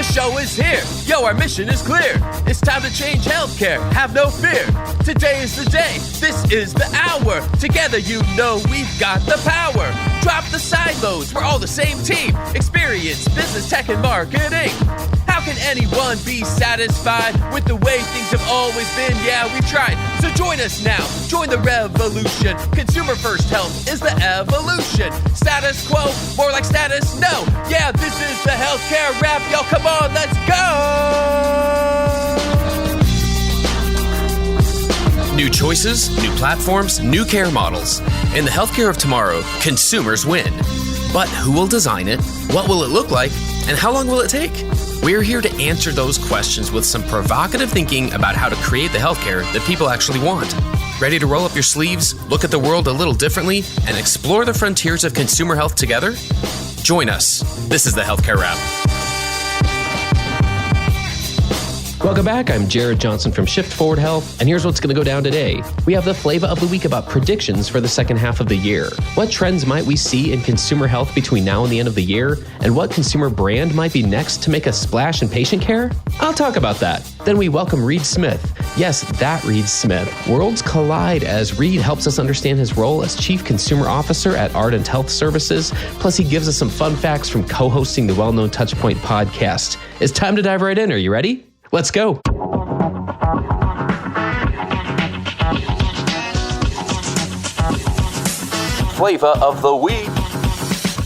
The show is here. Yo, our mission is clear. It's time to change healthcare. Have no fear. Today is the day. This is the hour. Together, you know we've got the power. Drop the silos. We're all the same team. Experience, business, tech, and marketing. How can anyone be satisfied with the way things have always been? Yeah, we've tried. So join us now. Join the revolution. Consumer first health is the evolution. Status quo, more like status no. Yeah, this is the healthcare rap. Y'all, come on, let's go. New choices, new platforms, new care models. In the healthcare of tomorrow, consumers win. But who will design it? What will it look like? And how long will it take? We're here to answer those questions with some provocative thinking about how to create the healthcare that people actually want. Ready to roll up your sleeves, look at the world a little differently, and explore the frontiers of consumer health together? Join us. This is the Healthcare Wrap. Welcome back. I'm Jared Johnson from Shift Forward Health, and here's what's going to go down today. We have the Flava of the week about predictions for the second half of the year. What trends might we see in consumer health between now and the end of the year? And what consumer brand might be next to make a splash in patient care? I'll talk about that. Then we welcome Reed Smith. Yes, that Reed Smith. Worlds collide as Reed helps us understand his role as Chief Consumer Officer at Ardent Health Services. Plus, he gives us some fun facts from co-hosting the well-known Touchpoint podcast. It's time to dive right in. Are you ready? Let's go. Flava of the week.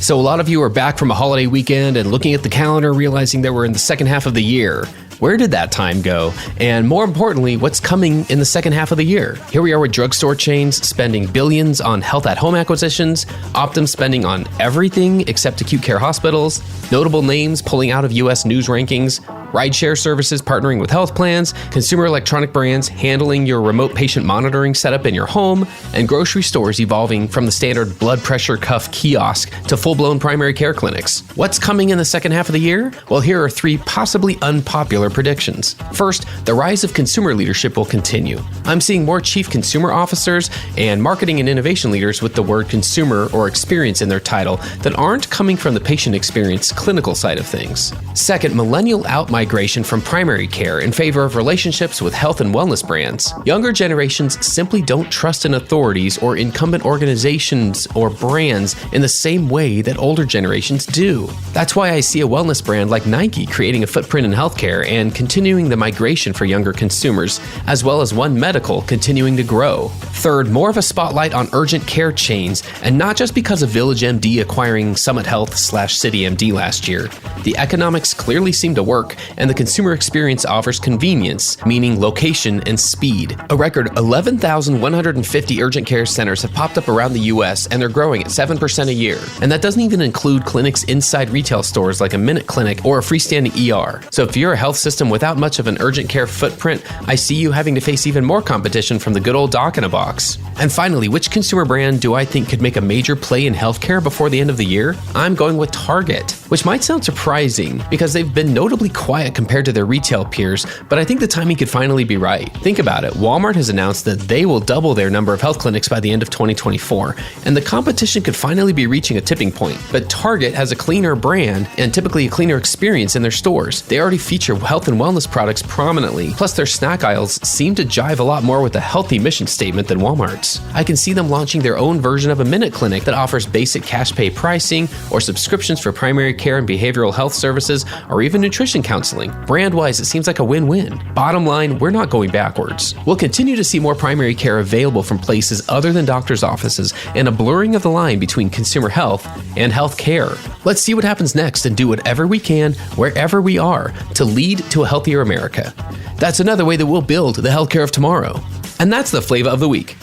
So a lot of you are back from a holiday weekend and looking at the calendar, realizing that we're in the second half of the year. Where did that time go? And more importantly, what's coming in the second half of the year? Here we are with drugstore chains spending billions on health at home acquisitions, Optum spending on everything except acute care hospitals, notable names pulling out of US news rankings, rideshare services partnering with health plans, consumer electronic brands handling your remote patient monitoring setup in your home, and grocery stores evolving from the standard blood pressure cuff kiosk to full-blown primary care clinics. What's coming in the second half of the year? Well, here are three possibly unpopular predictions. First, the rise of consumer leadership will continue. I'm seeing more chief consumer officers and marketing and innovation leaders with the word consumer or experience in their title that aren't coming from the patient experience clinical side of things. Second, millennial outmigration from primary care in favor of relationships with health and wellness brands. Younger generations simply don't trust in authorities or incumbent organizations or brands in the same way that older generations do. That's why I see a wellness brand like Nike creating a footprint in healthcare and continuing the migration for younger consumers, as well as One Medical continuing to grow. Third, more of a spotlight on urgent care chains, and not just because of VillageMD acquiring Summit Health/CityMD last year. The economics clearly seem to work, and the consumer experience offers convenience, meaning location and speed. A record 11,150 urgent care centers have popped up around the US, and they're growing at 7% a year. And that doesn't even include clinics inside retail stores like a Minute Clinic or a freestanding ER. So if you're a health system without much of an urgent care footprint, I see you having to face even more competition from the good old doc in a box. And finally, which consumer brand do I think could make a major play in healthcare before the end of the year? I'm going with Target, which might sound surprising because they've been notably quiet compared to their retail peers, but I think the timing could finally be right. Think about it. Walmart has announced that they will double their number of health clinics by the end of 2024, and the competition could finally be reaching a tipping point. But Target has a cleaner brand and typically a cleaner experience in their stores. They already feature health and wellness products prominently, plus their snack aisles seem to jive a lot more with the healthy mission statement than Walmart's. I can see them launching their own version of a Minute Clinic that offers basic cash pay pricing or subscriptions for primary care and behavioral health services or even nutrition counseling. Brand-wise, it seems like a win-win. Bottom line, we're not going backwards. We'll continue to see more primary care available from places other than doctors' offices and a blurring of the line between consumer health and health care. Let's see what happens next and do whatever we can, wherever we are, to lead to a healthier America. That's another way that we'll build the healthcare of tomorrow. And that's the Flava of the week.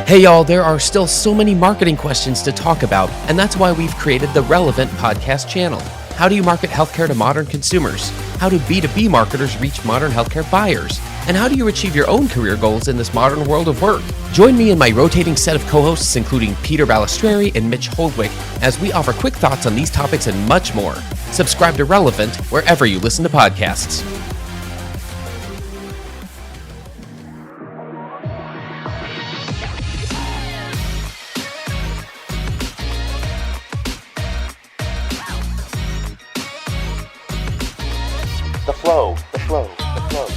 Hey y'all, there are still so many marketing questions to talk about, and that's why we've created the Relevant podcast channel. How do you market healthcare to modern consumers? How do B2B marketers reach modern healthcare buyers? And how do you achieve your own career goals in this modern world of work? Join me and my rotating set of co-hosts, including Peter Balistreri and Mitch Holdwick, as we offer quick thoughts on these topics and much more. Subscribe to Relevant wherever you listen to podcasts. flow, the flow, the flow.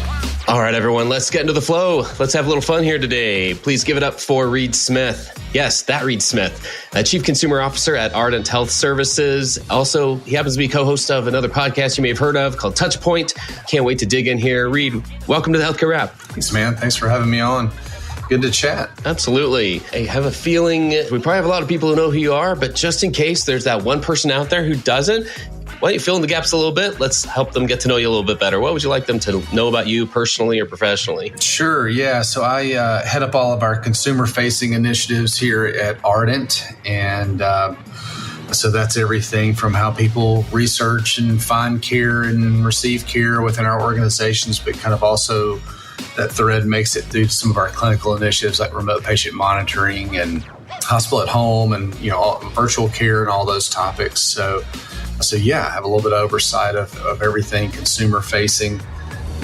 All right, everyone, let's get into the flow. Let's have a little fun here today. Please give it up for Reed Smith. Yes, that Reed Smith, Chief Consumer Officer at Ardent Health Services. Also, he happens to be co-host of another podcast you may have heard of called Touchpoint. Can't wait to dig in here. Reed, welcome to the Healthcare Wrap. Thanks, man. Thanks for having me on. Good to chat. Absolutely. I have a feeling we probably have a lot of people who know who you are, but just in case there's that one person out there who doesn't, why don't you fill in the gaps a little bit? Let's help them get to know you a little bit better. What would you like them to know about you personally or professionally? Sure, yeah. So I head up all of our consumer-facing initiatives here at Ardent. And so that's everything from how people research and find care and receive care within our organizations, but kind of also that thread makes it through some of our clinical initiatives like remote patient monitoring and hospital at home and, virtual care and all those topics. So yeah, I have a little bit of oversight of everything consumer facing.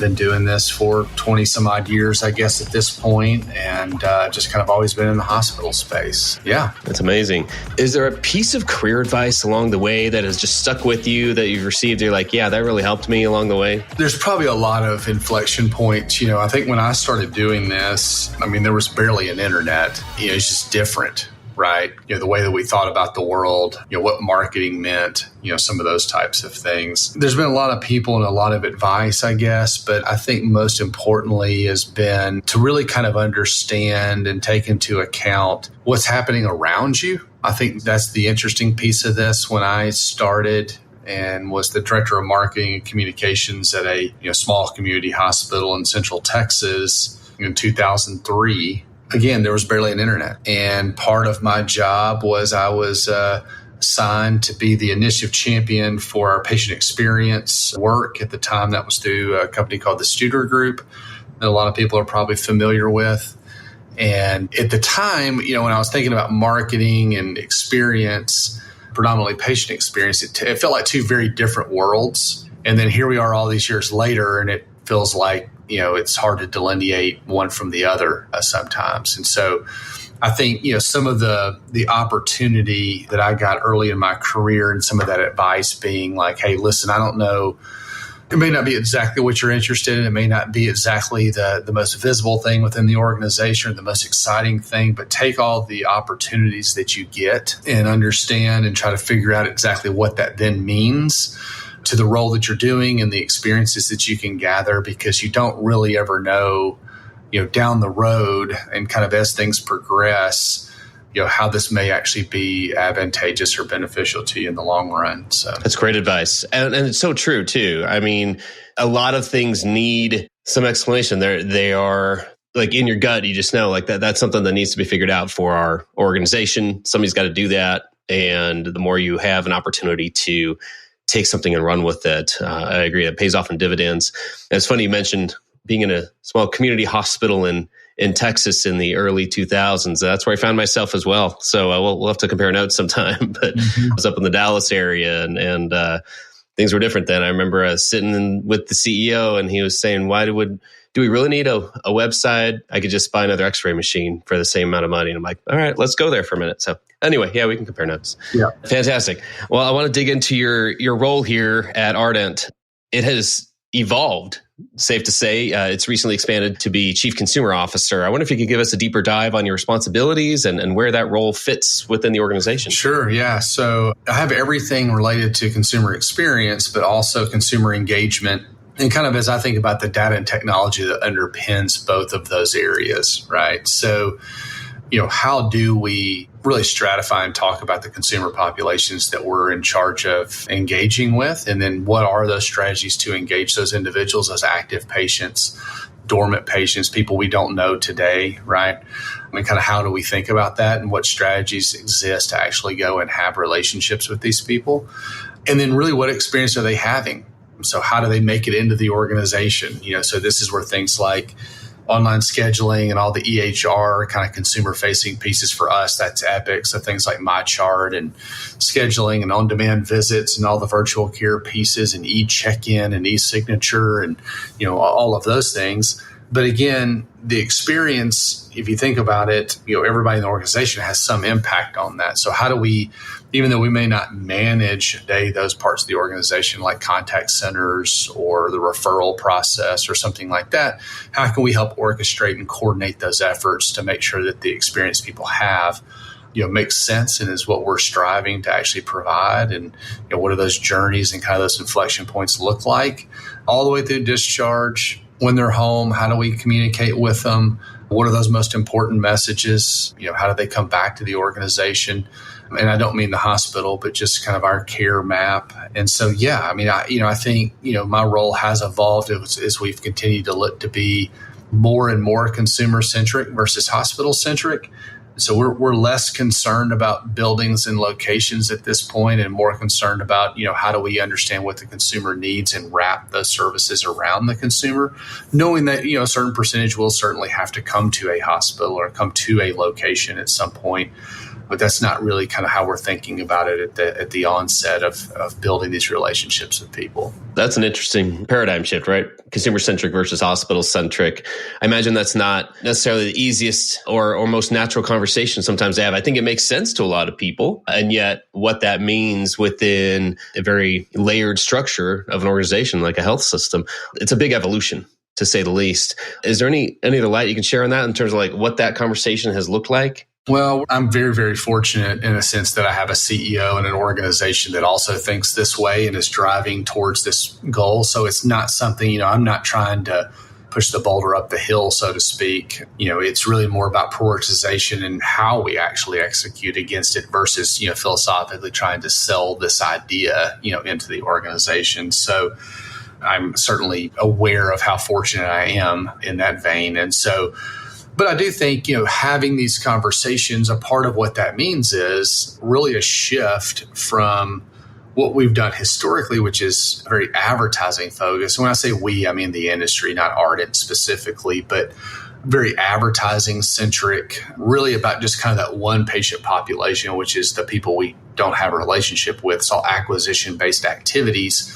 Been doing this for 20 some odd years, I guess, at this point, and just kind of always been in the hospital space. Yeah. That's amazing. Is there a piece of career advice along the way that has just stuck with you that you've received? You're like, yeah, that really helped me along the way? There's probably a lot of inflection points. I think when I started doing this, there was barely an internet. It's just different. Right. The way that we thought about the world, what marketing meant, some of those types of things. There's been a lot of people and a lot of advice, I guess, but I think most importantly has been to really kind of understand and take into account what's happening around you. I think that's the interesting piece of this. When I started and was the director of marketing and communications at a small community hospital in Central Texas in 2003, again, there was barely an internet. And part of my job was I was assigned to be the initiative champion for our patient experience work. At the time, that was through a company called the Studer Group that a lot of people are probably familiar with. And at the time, when I was thinking about marketing and experience, predominantly patient experience, it felt like two very different worlds. And then here we are all these years later, and it feels like it's hard to delineate one from the other sometimes. And so I think, some of the opportunity that I got early in my career and some of that advice being like, hey, listen, I don't know. It may not be exactly what you're interested in. It may not be exactly the most visible thing within the organization or the most exciting thing, but take all the opportunities that you get and understand and try to figure out exactly what that then means to the role that you're doing and the experiences that you can gather, because you don't really ever know, down the road and kind of as things progress, how this may actually be advantageous or beneficial to you in the long run. So that's great advice. And it's so true too. A lot of things need some explanation. They are like in your gut. You just know like that's something that needs to be figured out for our organization. Somebody's got to do that. And the more you have an opportunity to take something and run with it. I agree. It pays off in dividends. And it's funny you mentioned being in a small community hospital in Texas in the early 2000s. That's where I found myself as well. So we'll have to compare notes sometime. But I was up in the Dallas area and things were different then. I remember sitting with the CEO and he was saying, do we really need a website? I could just buy another x-ray machine for the same amount of money. And I'm like, all right, let's go there for a minute. So anyway, yeah, we can compare notes. Yeah. Fantastic. Well, I want to dig into your role here at Ardent. It has evolved, safe to say. It's recently expanded to be Chief Consumer Officer. I wonder if you could give us a deeper dive on your responsibilities and where that role fits within the organization. Sure, yeah. So I have everything related to consumer experience, but also consumer engagement. And kind of as I think about the data and technology that underpins both of those areas, right? So, how do we really stratify and talk about the consumer populations that we're in charge of engaging with? And then what are those strategies to engage those individuals as active patients, dormant patients, people we don't know today, right? Kind of how do we think about that and what strategies exist to actually go and have relationships with these people? And then really what experience are they having? So how do they make it into the organization? So this is where things like online scheduling and all the EHR kind of consumer-facing pieces for us, that's Epic. So things like MyChart and scheduling and on-demand visits and all the virtual care pieces and e-check-in and e-signature and, all of those things. But again, the experience, if you think about it, everybody in the organization has some impact on that. So how do we, even though we may not manage today those parts of the organization like contact centers or the referral process or something like that, how can we help orchestrate and coordinate those efforts to make sure that the experience people have makes sense and is what we're striving to actually provide? And what do those journeys and kind of those inflection points look like all the way through discharge? When they're home, how do we communicate with them? What are those most important messages? How do they come back to the organization? And I don't mean the hospital, but just kind of our care map. And so, I think, my role has evolved as we've continued to look to be more and more consumer centric versus hospital centric. So we're less concerned about buildings and locations at this point and more concerned about, how do we understand what the consumer needs and wrap those services around the consumer, knowing that, a certain percentage will certainly have to come to a hospital or come to a location at some point. But that's not really kind of how we're thinking about it at the onset of building these relationships with people. That's an interesting paradigm shift, right? Consumer-centric versus hospital-centric. I imagine that's not necessarily the easiest or most natural conversation sometimes to have. I think it makes sense to a lot of people. And yet what that means within a very layered structure of an organization like a health system, it's a big evolution, to say the least. Is there any other light you can share on that in terms of like what that conversation has looked like? Well, I'm very, very fortunate in a sense that I have a CEO in an organization that also thinks this way and is driving towards this goal. So it's not something, I'm not trying to push the boulder up the hill, so to speak. It's really more about prioritization and how we actually execute against it versus, philosophically trying to sell this idea, into the organization. So I'm certainly aware of how fortunate I am in that vein. And so, but I do think, having these conversations, a part of what that means is really a shift from what we've done historically, which is very advertising focused. When I say we, I mean the industry, not Ardent specifically, but very advertising centric, really about just kind of that one patient population, which is the people we don't have a relationship with. It's all acquisition based activities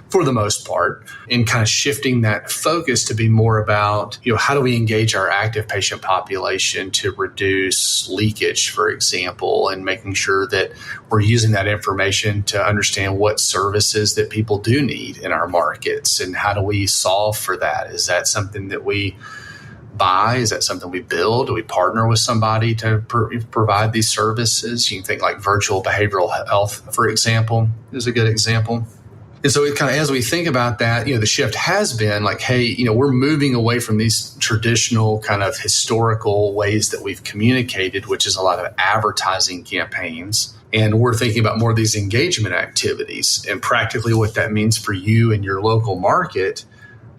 for the most part, and kind of shifting that focus to be more about, how do we engage our active patient population to reduce leakage, for example, and making sure that we're using that information to understand what services that people do need in our markets and how do we solve for that? Is that something that we buy? Is that something we build? Do we partner with somebody to provide these services? You can think like virtual behavioral health, for example, is a good example. And so it kind of, as we think about that, the shift has been like, hey, we're moving away from these traditional kind of historical ways that we've communicated, which is a lot of advertising campaigns. And we're thinking about more of these engagement activities and practically what that means for you and your local market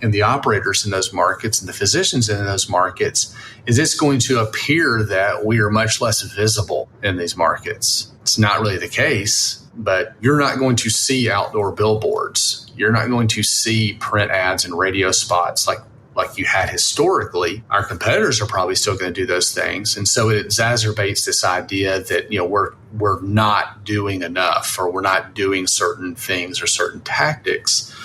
and the operators in those markets and the physicians in those markets. Is it's going to appear that we are much less visible in these markets? It's not really the case. But you're not going to see outdoor billboards. You're not going to see print ads and radio spots like you had historically. Our competitors are probably still going to do those things. And so it exacerbates this idea that, we're not doing enough or we're not doing certain things or certain tactics.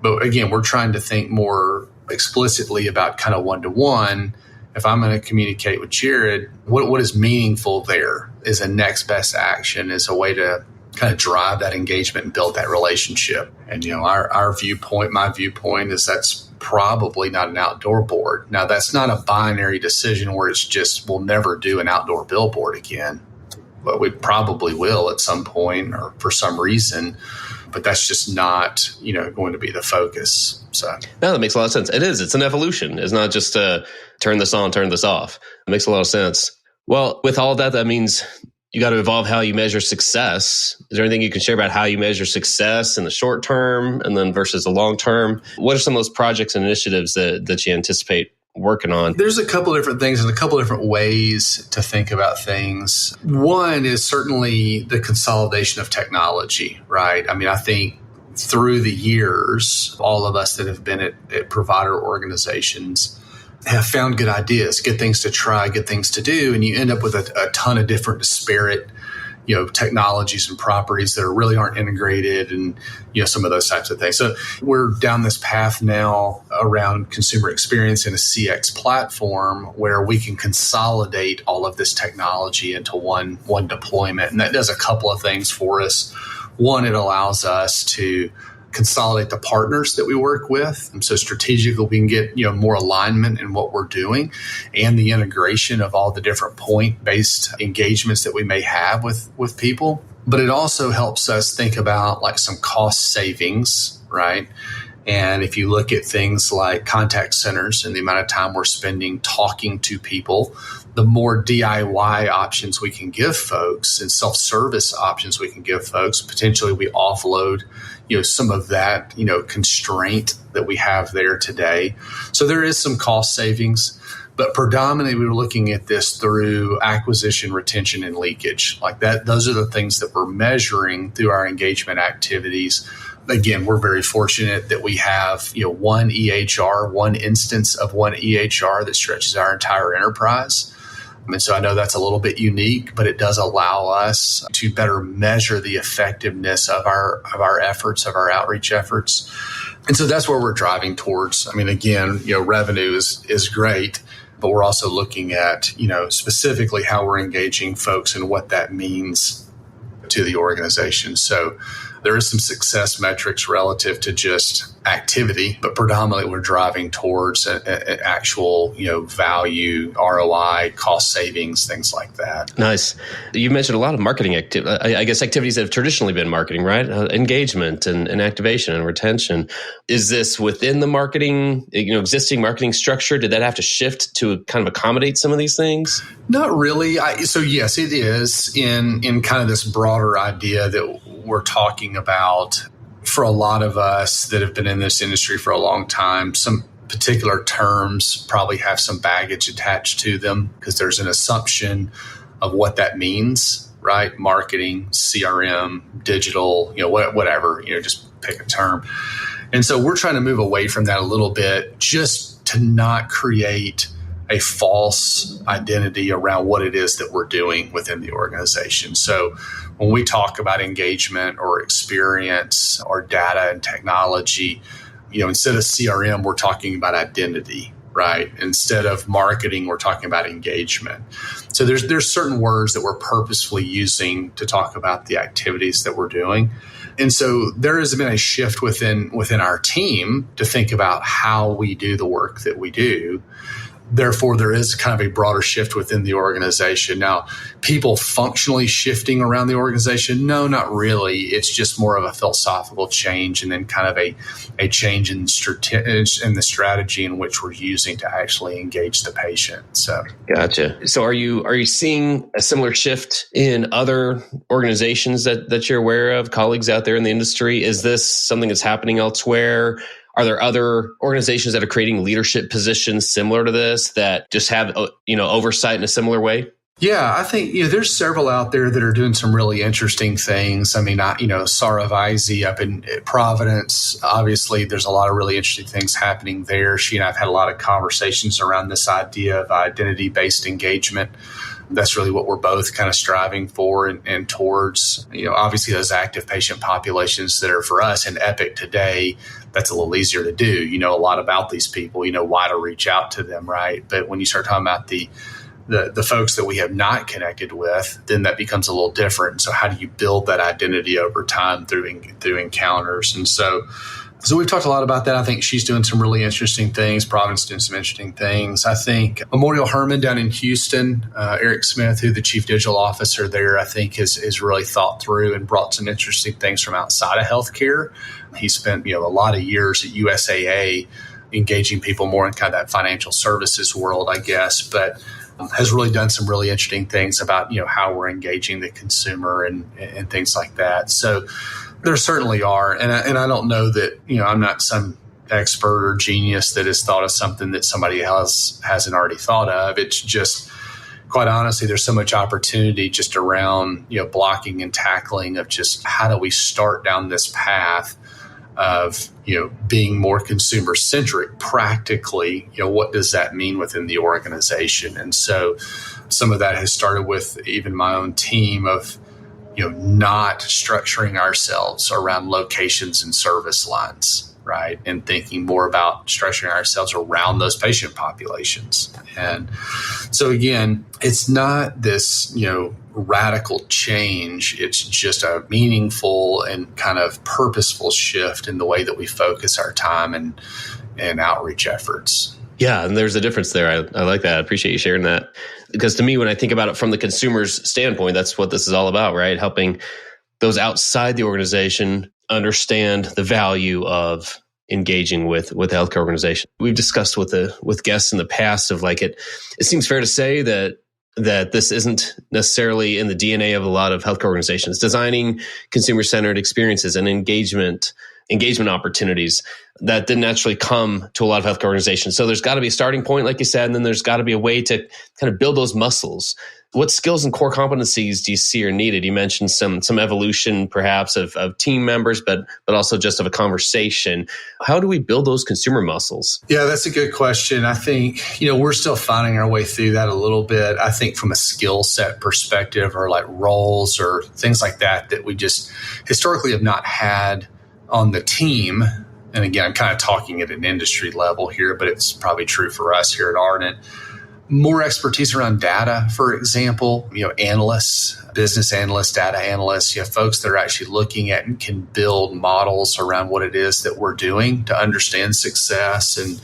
But again, we're trying to think more explicitly about kind of one-to-one. If I'm going to communicate with Jared, what is meaningful there is a next best action, is a way to kind of drive that engagement and build that relationship. And, our viewpoint, my viewpoint is that's probably not an outdoor board. Now, that's not a binary decision where it's just, we'll never do an outdoor billboard again. But we probably will at some point or for some reason. But that's just not, going to be the focus. So no, that makes a lot of sense. It is. It's an evolution. It's not just turn this on, turn this off. It makes a lot of sense. Well, with all of that, that means you got to evolve how you measure success. Is there anything you can share about how you measure success in the short term and then versus the long term? What are some of those projects and initiatives that you anticipate working on? There's a couple of different things and a couple of different ways to think about things. One is certainly the consolidation of technology, right? I mean, I think through the years, all of us that have been at provider organizations have found good ideas, good things to try, good things to do, and you end up with a ton of different disparate technologies and properties that really aren't integrated, and some of those types of things. So we're down this path now around consumer experience in a CX platform where we can consolidate all of this technology into one deployment. And that does a couple of things for us. One, it allows us to consolidate the partners that we work with. And so strategically, we can get, more alignment in what we're doing and the integration of all the different point-based engagements that we may have with people. But it also helps us think about like some cost savings, right? And if you look at things like contact centers and the amount of time we're spending talking to people, the more DIY options we can give folks and self-service options we can give folks, potentially we offload, some of that, constraint that we have there today. So there is some cost savings, but predominantly we were looking at this through acquisition, retention, and leakage. Like that, those are the things that we're measuring through our engagement activities. Again, we're very fortunate that we have, one EHR, one instance of one EHR that stretches our entire enterprise. And so I know that's a little bit unique, but it does allow us to better measure the effectiveness of our efforts, of our outreach efforts. And so that's where we're driving towards. I mean, again, revenue is great, but we're also looking at, specifically how we're engaging folks and what that means to the organization. So there is some success metrics relative to just activity, but predominantly we're driving towards an actual, value, ROI, cost savings, things like that. Nice. You mentioned a lot of marketing activities that have traditionally been marketing, right? Engagement and activation and retention. Is this within the marketing, existing marketing structure? Did that have to shift to kind of accommodate some of these things? Not really. So yes, it is in kind of this broader idea that we're talking about. For a lot of us that have been in this industry for a long time, some particular terms probably have some baggage attached to them because there's an assumption of what that means, right? Marketing, CRM, digital, whatever, just pick a term. And so we're trying to move away from that a little bit just to not create a false identity around what it is that we're doing within the organization. So when we talk about engagement or experience or data and technology, instead of CRM, we're talking about identity, right? Instead of marketing, we're talking about engagement. So there's certain words that we're purposefully using to talk about the activities that we're doing. And so there has been a shift within our team to think about how we do the work that we do. Therefore, there is kind of a broader shift within the organization. Now, people functionally shifting around the organization? No, not really. It's just more of a philosophical change and then kind of a change in the strategy in which we're using to actually engage the patient. So, gotcha. So are you seeing a similar shift in other organizations that you're aware of, colleagues out there in the industry? Is this something that's happening elsewhere? Are there other organizations that are creating leadership positions similar to this that just have, oversight in a similar way? Yeah, I think, there's several out there that are doing some really interesting things. I mean, Sarah Visey up in Providence, obviously there's a lot of really interesting things happening there. She and I have had a lot of conversations around this idea of identity-based engagement. That's really what we're both kind of striving for and towards, obviously those active patient populations that are for us in Epic today. That's a little easier to do. You know a lot about these people, why to reach out to them, right? But when you start talking about the folks that we have not connected with, then that becomes a little different. So how do you build that identity over time through encounters? And so we've talked a lot about that. I think she's doing some really interesting things. Providence doing some interesting things. I think Memorial Hermann down in Houston, Eric Smith, who's the chief digital officer there, I think has really thought through and brought some interesting things from outside of healthcare. He spent a lot of years at USAA engaging people more in kind of that financial services world, I guess, but has really done some really interesting things about how we're engaging the consumer and things like that. So there certainly are, and I don't know that I'm not some expert or genius that has thought of something that somebody else hasn't already thought of. It's just, quite honestly, there's so much opportunity just around blocking and tackling of just how do we start down this path of being more consumer centric. Practically, what does that mean within the organization? And so some of that has started with even my own team of not structuring ourselves around locations and service lines, right? And thinking more about structuring ourselves around those patient populations. And so again, it's not this, radical change. It's just a meaningful and kind of purposeful shift in the way that we focus our time and outreach efforts. Yeah, and there's a difference there. I like that. I appreciate you sharing that. Because to me, when I think about it from the consumer's standpoint, that's what this is all about, right? Helping those outside the organization understand the value of engaging with the healthcare organization. We've discussed with guests in the past of it seems fair to say that this isn't necessarily in the DNA of a lot of healthcare organizations, designing consumer-centered experiences and engagement opportunities that didn't actually come to a lot of healthcare organizations. So there's got to be a starting point, like you said, and then there's got to be a way to kind of build those muscles. What skills and core competencies do you see are needed? You mentioned some evolution, perhaps, of team members, but also just of a conversation. How do we build those consumer muscles? Yeah, that's a good question. I think, we're still finding our way through that a little bit. I think from a skill set perspective or like roles or things like that we just historically have not had on the team. And again, I'm kind of talking at an industry level here, but it's probably true for us here at Ardent. More expertise around data, for example, analysts, business analysts, data analysts, folks that are actually looking at and can build models around what it is that we're doing to understand success and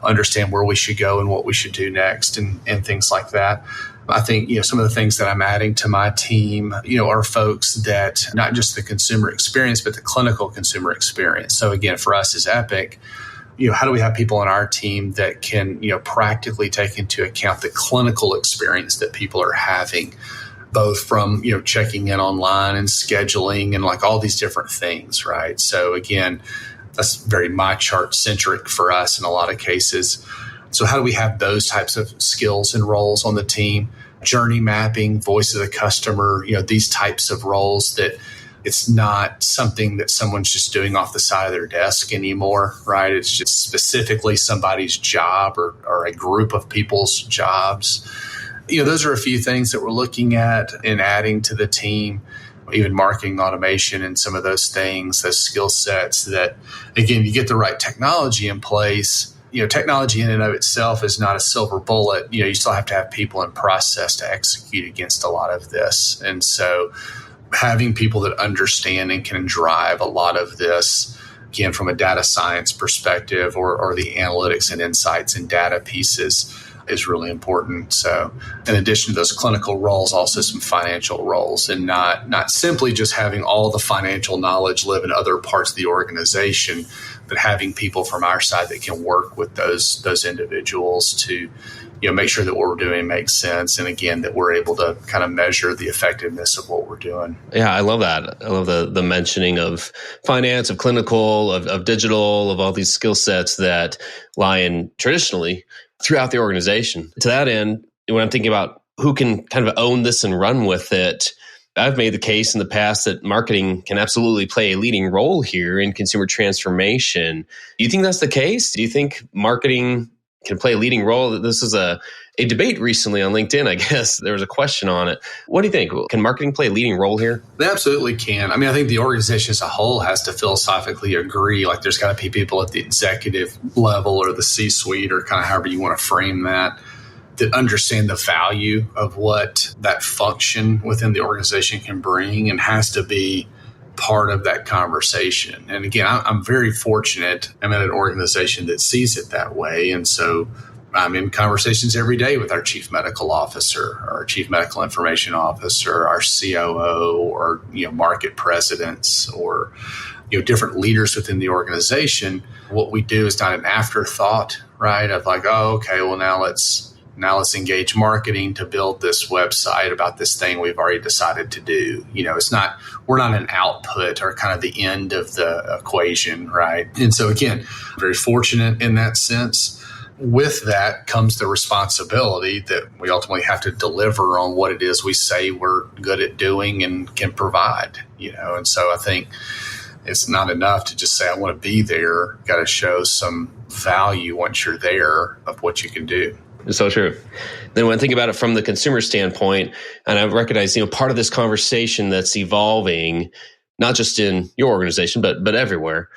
understand where we should go and what we should do next and things like that. I think, some of the things that I'm adding to my team, are folks that not just the consumer experience, but the clinical consumer experience. So again, for us as Epic, how do we have people on our team that can, practically take into account the clinical experience that people are having, both from, checking in online and scheduling and all these different things, right? So again, that's very MyChart centric for us in a lot of cases. So how do we have those types of skills and roles on the team? Journey mapping, voice of the customer, these types of roles that it's not something that someone's just doing off the side of their desk anymore, right? It's just specifically somebody's job or a group of people's jobs. Those are a few things that we're looking at and adding to the team, even marketing automation and some of those things, those skill sets that, again, you get the right technology in place. Technology in and of itself is not a silver bullet. You still have to have people in process to execute against a lot of this. And so having people that understand and can drive a lot of this, again, from a data science perspective or the analytics and insights and data pieces is really important. So in addition to those clinical roles, also some financial roles, and not simply just having all the financial knowledge live in other parts of the organization, but having people from our side that can work with those individuals to make sure that what we're doing makes sense. And again, that we're able to kind of measure the effectiveness of what we're doing. Yeah, I love that. I love the mentioning of finance, of clinical, of digital, of all these skill sets that lie in traditionally throughout the organization. To that end, when I'm thinking about who can kind of own this and run with it, I've made the case in the past that marketing can absolutely play a leading role here in consumer transformation. Do you think that's the case? Do you think marketing can play a leading role? This is a debate recently on LinkedIn, I guess. There was a question on it. What do you think? Can marketing play a leading role here? They absolutely can. I think the organization as a whole has to philosophically agree. There's got to be people at the executive level or the C-suite or kind of however you want to frame that understand the value of what that function within the organization can bring and has to be part of that conversation. And again, I'm very fortunate. I'm at an organization that sees it that way. And so I'm in conversations every day with our chief medical officer, our chief medical information officer, our COO, or market presidents, or different leaders within the organization. What we do is not an afterthought, right? Of now let's engage marketing to build this website about this thing we've already decided to do. We're not an output or kind of the end of the equation, right? And so again, very fortunate in that sense. With that comes the responsibility that we ultimately have to deliver on what it is we say we're good at doing and can provide, And so I think it's not enough to just say, I want to be there. Got to show some value once you're there of what you can do. It's so true. Then when I think about it from the consumer standpoint, and I recognize, part of this conversation that's evolving, not just in your organization, but everywhere,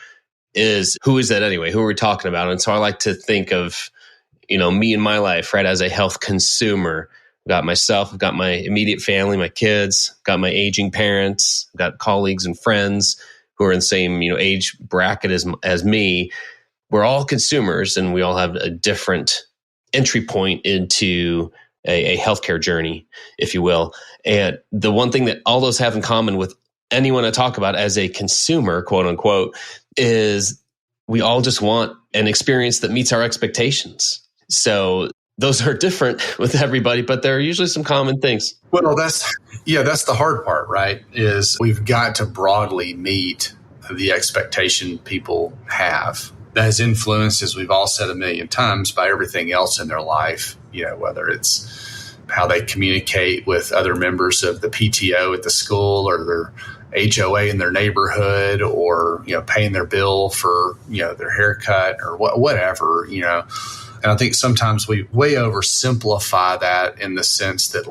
is who is that anyway? Who are we talking about? And so I like to think of, me in my life, right, as a health consumer. I've got myself, I've got my immediate family, my kids, I've got my aging parents, I've got colleagues and friends who are in the same, age bracket as me. We're all consumers, and we all have a different entry point into a healthcare journey, if you will. And the one thing that all those have in common with anyone I talk about as a consumer, quote unquote, is we all just want an experience that meets our expectations. So those are different with everybody, but there are usually some common things. Well, that's the hard part, right? Is we've got to broadly meet the expectation people have. That is influenced, as we've all said a million times, by everything else in their life, whether it's how they communicate with other members of the PTO at the school or their HOA in their neighborhood, or, paying their bill for, their haircut or whatever, And I think sometimes we way oversimplify that in the sense that,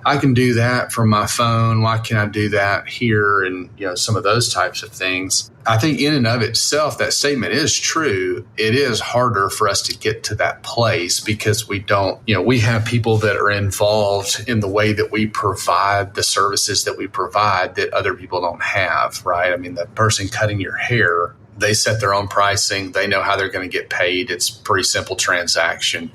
I can do that from my phone. Why can't I do that here? And, some of those types of things. I think in and of itself, that statement is true. It is harder for us to get to that place because we don't, we have people that are involved in the way that we provide the services that we provide that other people don't have, right? I mean, the person cutting your hair, they set their own pricing. They know how they're going to get paid. It's a pretty simple transaction.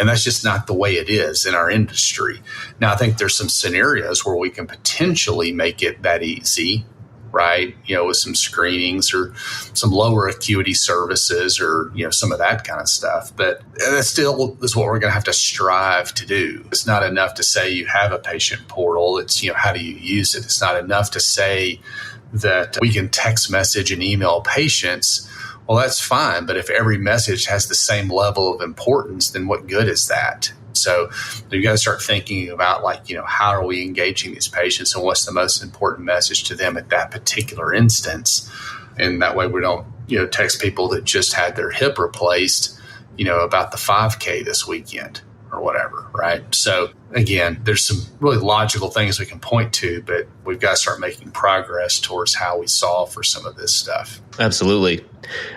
And that's just not the way it is in our industry. Now, I think there's some scenarios where we can potentially make it that easy, right? With some screenings or some lower acuity services or, some of that kind of stuff. But that still is what we're going to have to strive to do. It's not enough to say you have a patient portal. It's, how do you use it? It's not enough to say that we can text message and email patients. Well, that's fine. But if every message has the same level of importance, then what good is that? So you got to start thinking about how are we engaging these patients and what's the most important message to them at that particular instance. And that way we don't, text people that just had their hip replaced, about the 5K this weekend or whatever, right? So again, there's some really logical things we can point to, but we've got to start making progress towards how we solve for some of this stuff. Absolutely.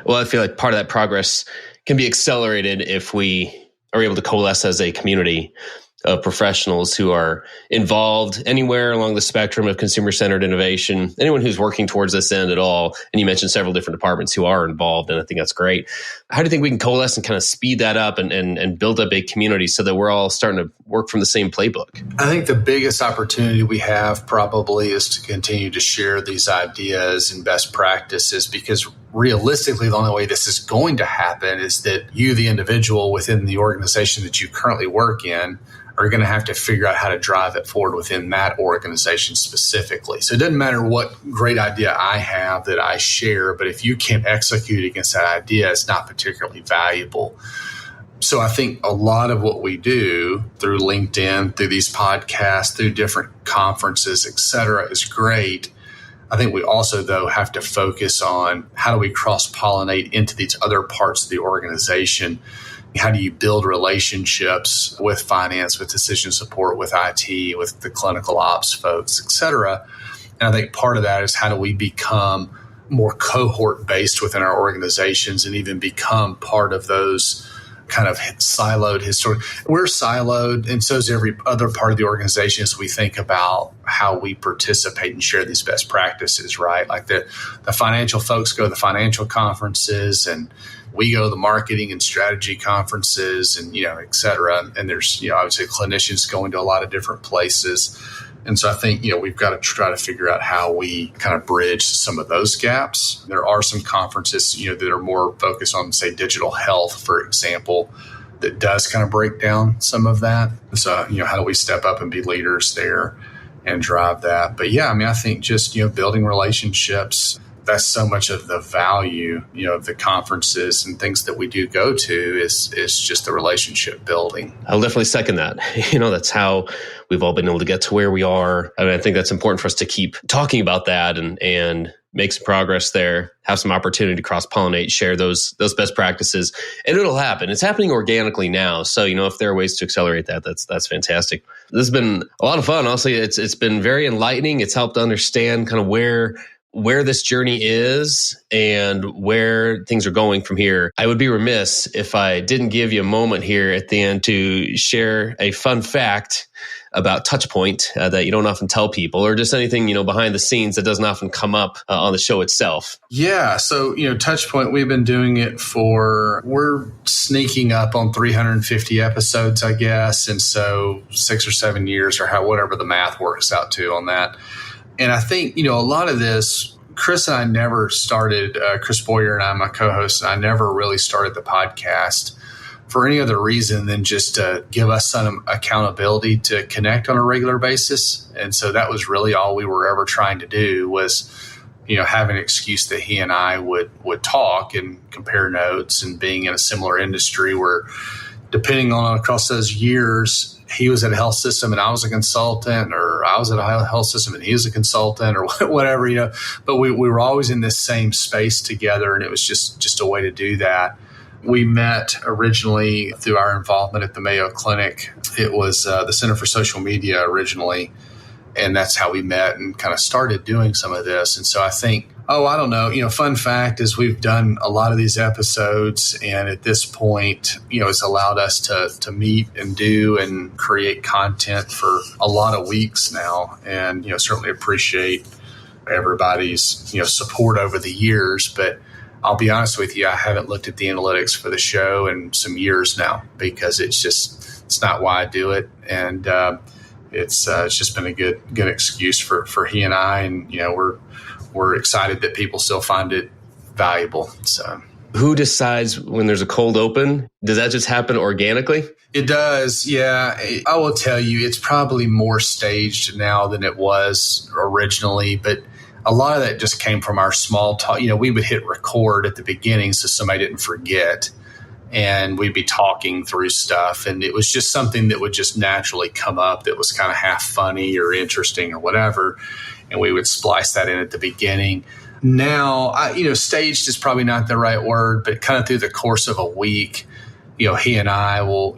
Well, I feel like part of that progress can be accelerated if we are able to coalesce as a community of professionals who are involved anywhere along the spectrum of consumer-centered innovation, anyone who's working towards this end at all. And you mentioned several different departments who are involved, and I think that's great. How do you think we can coalesce and kind of speed that up and build up a community so that we're all starting to work from the same playbook? I think the biggest opportunity we have probably is to continue to share these ideas and best practices, because realistically, the only way this is going to happen is that you, the individual within the organization that you currently work in, are going to have to figure out how to drive it forward within that organization specifically. So it doesn't matter what great idea I have that I share, but if you can't execute against that idea, it's not particularly valuable. So I think a lot of what we do through LinkedIn, through these podcasts, through different conferences, et cetera, is great. I think we also, though, have to focus on how do we cross-pollinate into these other parts of the organization. How do you build relationships with finance, with decision support, with IT, with the clinical ops folks, et cetera? And I think part of that is how do we become more cohort-based within our organizations and even become part of those kind of siloed historic. We're siloed, and so is every other part of the organization as we think about how we participate and share these best practices, right? Like the financial folks go to the financial conferences, and we go to the marketing and strategy conferences, and, et cetera. And there's, obviously clinicians going to a lot of different places. And so I think, we've got to try to figure out how we kind of bridge some of those gaps. There are some conferences, that are more focused on, say, digital health, for example, that does kind of break down some of that. So, how do we step up and be leaders there and drive that? But yeah, I think just, building relationships, that's so much of the value, of the conferences and things that we do go to is just the relationship building. I'll definitely second that. That's how we've all been able to get to where we are. I think that's important for us to keep talking about that and make some progress there, have some opportunity to cross-pollinate, share those best practices, and it'll happen. It's happening organically now. So, if there are ways to accelerate that, that's fantastic. This has been a lot of fun. Honestly, it's been very enlightening. It's helped understand kind of where this journey is and where things are going from here. I would be remiss if I didn't give you a moment here at the end to share a fun fact about Touchpoint that you don't often tell people, or just anything, behind the scenes that doesn't often come up on the show itself. Yeah. So, Touchpoint, we've been doing it we're sneaking up on 350 episodes, I guess. And so 6 or 7 years or whatever the math works out to on that. And I think, a lot of this, Chris and I never started, Chris Boyer and I, my co-host, I never really started the podcast for any other reason than just to give us some accountability to connect on a regular basis. And so that was really all we were ever trying to do was, have an excuse that he and I would talk and compare notes, and being in a similar industry where, depending on across those years, he was at a health system and I was a consultant, or I was at a health system and he was a consultant, or whatever, but we were always in this same space together, and it was just a way to do that. We met originally through our involvement at the Mayo Clinic. It was the Center for Social Media originally, and that's how we met and kind of started doing some of this. And so I think, I don't know, fun fact is we've done a lot of these episodes, and at this point, it's allowed us to meet and do and create content for a lot of weeks now. And, certainly appreciate everybody's, support over the years. But I'll be honest with you, I haven't looked at the analytics for the show in some years now, because it's not why I do it. And it's just been a good excuse for he and I. And, we're excited that people still find it valuable. So, who decides when there's a cold open? Does that just happen organically? It does, yeah. I will tell you, it's probably more staged now than it was originally, but a lot of that just came from our small talk. We would hit record at the beginning so somebody didn't forget, and we'd be talking through stuff, and it was just something that would just naturally come up that was kind of half funny or interesting or whatever, and we would splice that in at the beginning. Now, staged is probably not the right word, but kind of through the course of a week, he and I will,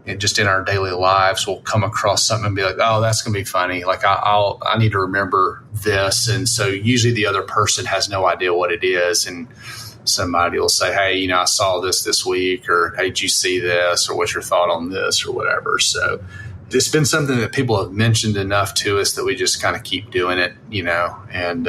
and just in our daily lives, we'll come across something and be like, oh, that's going to be funny. Like I need to remember this. And so usually the other person has no idea what it is. And somebody will say, hey, I saw this week, or hey, did you see this, or what's your thought on this, or whatever. So it's been something that people have mentioned enough to us that we just kind of keep doing it, and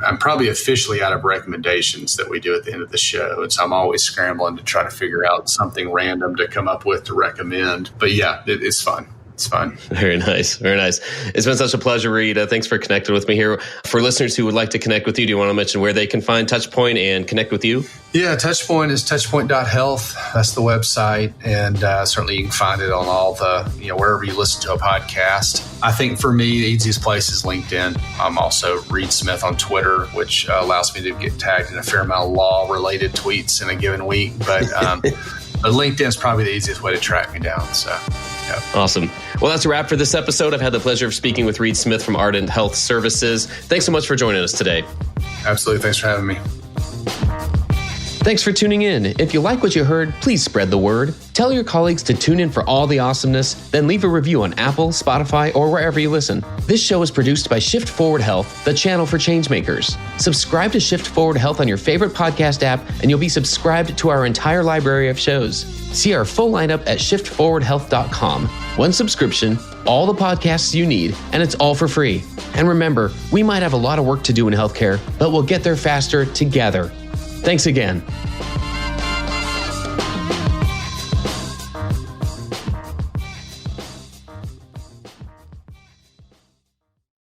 I'm probably officially out of recommendations that we do at the end of the show. And so I'm always scrambling to try to figure out something random to come up with to recommend. But yeah, it's fun. It's fun. Very nice. Very nice. It's been such a pleasure, Reed. Thanks for connecting with me here. For listeners who would like to connect with you, do you want to mention where they can find Touchpoint and connect with you? Yeah, Touchpoint is touchpoint.health. That's the website. And certainly you can find it on all the, wherever you listen to a podcast. I think for me, the easiest place is LinkedIn. I'm also Reed Smith on Twitter, which allows me to get tagged in a fair amount of law-related tweets in a given week. But LinkedIn is probably the easiest way to track me down. So, yeah. Awesome. Well, that's a wrap for this episode. I've had the pleasure of speaking with Reed Smith from Ardent Health Services. Thanks so much for joining us today. Absolutely. Thanks for having me. Thanks for tuning in. If you like what you heard, please spread the word. Tell your colleagues to tune in for all the awesomeness, then leave a review on Apple, Spotify, or wherever you listen. This show is produced by Shift Forward Health, the channel for changemakers. Subscribe to Shift Forward Health on your favorite podcast app, and you'll be subscribed to our entire library of shows. See our full lineup at shiftforwardhealth.com. One subscription, all the podcasts you need, and it's all for free. And remember, we might have a lot of work to do in healthcare, but we'll get there faster together. Thanks again.